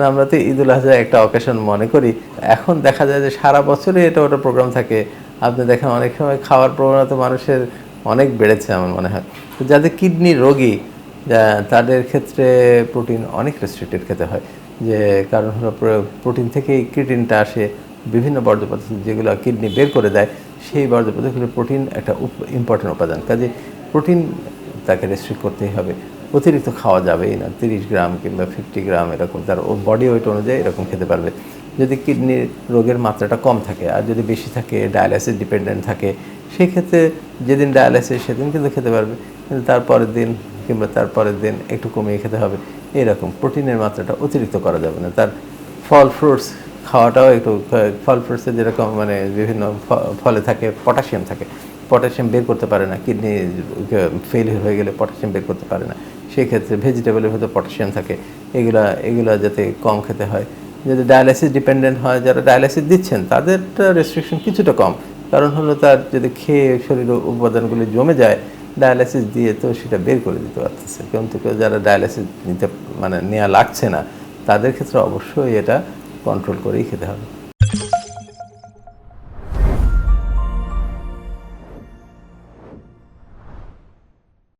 আমরা তো ঈদুল আজহা একটা অকেশন মনে করি। এখন দেখা যায় যে সারা বছরই এটা ওটা প্রোগ্রাম থাকে। আপনি দেখেন অনেক সময় খাওয়ার প্রবণতা মানুষের অনেক বেড়েছে আমার মনে হয়। তো যাদের কিডনি রোগী তাদের ক্ষেত্রে প্রোটিন অনেক রেস্ট্রিক্টেড খেতে হয়। যে কারণ হলো প্রোটিন থেকেই ক্রিটিনটা আসে, বিভিন্ন বর্জ্য পদার্থ যেগুলো কিডনি বের করে দেয়, সেই বর্জ্য পদার্থগুলো প্রোটিন একটা ইম্পর্টেন্ট উপাদান। কাজে প্রোটিন তাকে রেস্ট্রিক্ট করতেই হবে। অতিরিক্ত খাওয়া যাবেই না, 30 গ্রাম কিংবা 50 গ্রাম এরকম তার বডি ওয়েট অনুযায়ী এরকম খেতে পারবে। যদি কিডনির রোগের মাত্রাটা কম থাকে, আর যদি বেশি থাকে, ডায়ালাইসিস ডিপেন্ডেন্ট থাকে, সেই ক্ষেত্রে যেদিন ডায়ালাইসিস সেদিন কিন্তু খেতে পারবে, কিন্তু তারপরের দিন কিংবা তারপরের দিন একটু কমিয়ে খেতে হবে। এরকম প্রোটিনের মাত্রাটা অতিরিক্ত করা যাবে না। তার ফল ফ্রুটস খাওয়াটাও একটু, ফল ফ্রুটসে যেরকম মানে বিভিন্ন ফলে থাকে পটাশিয়াম থাকে, পটাশিয়াম বের করতে পারে না, কিডনি ফেলিয়ার হয়ে গেলে পটাশিয়াম বের করতে পারে না, সেই ক্ষেত্রে ভেজিটেবলের ভিতরে পটাশিয়াম থাকে, এগুলা যাতে কম খেতে হয়। যদি ডায়ালাইসিস ডিপেন্ডেন্ট হয়, যারা ডায়ালাইসিস দিচ্ছেন তাদেরটা রেস্ট্রিকশন কিছুটা কম, কারণ হলো তার যদি খেয়ে শরীরের উপাদানগুলি জমে যায়, ডায়ালাইসিস দিয়ে তো সেটা বের করে দিতে পারতেছে। কিন্তু কেউ যারা ডায়ালাইসিস নিতে মানে নেওয়া লাগছে না, তাদের ক্ষেত্রে অবশ্যই এটা কন্ট্রোল করেই খেতে হবে।